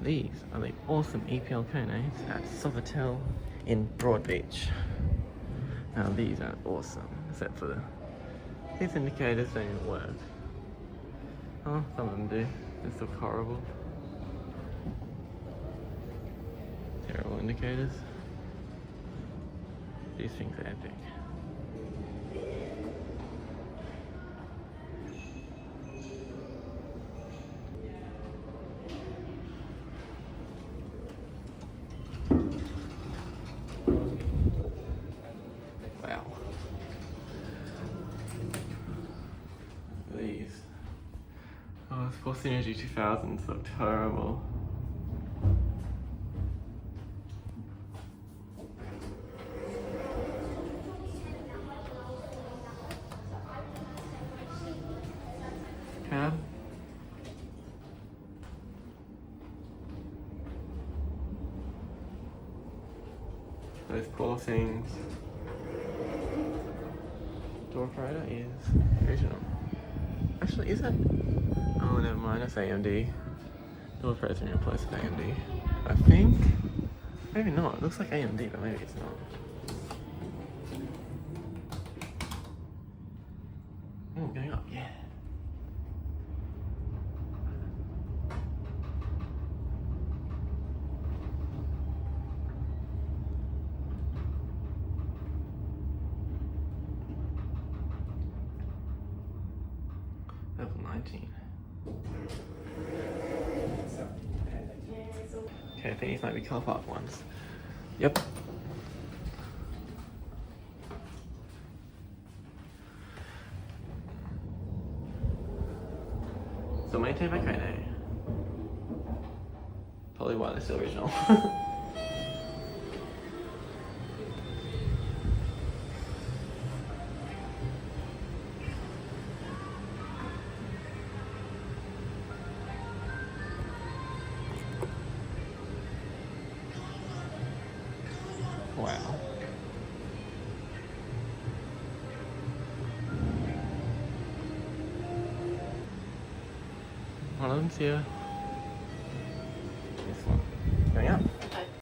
These are the awesome EPL-Kone at Sofitel in Broadbeach. Now these are awesome, except for these indicators don't even work. Oh, some of them do. This looks horrible. Terrible indicators. These things are epic. Wow. These. Oh, Sports Synergy 2000s look terrible. Cab. Those poor things. Door operator is original. Actually, is that? Oh, never mind. That's AMD. Door operator's in place with AMD. I think. Maybe not. It looks like AMD, but maybe it's not. Oh, going up. Yeah. Level 19. Okay, I think these might be car park ones. Yep. So maintained by Kone. Probably why they're still original. Wow. One of them's here.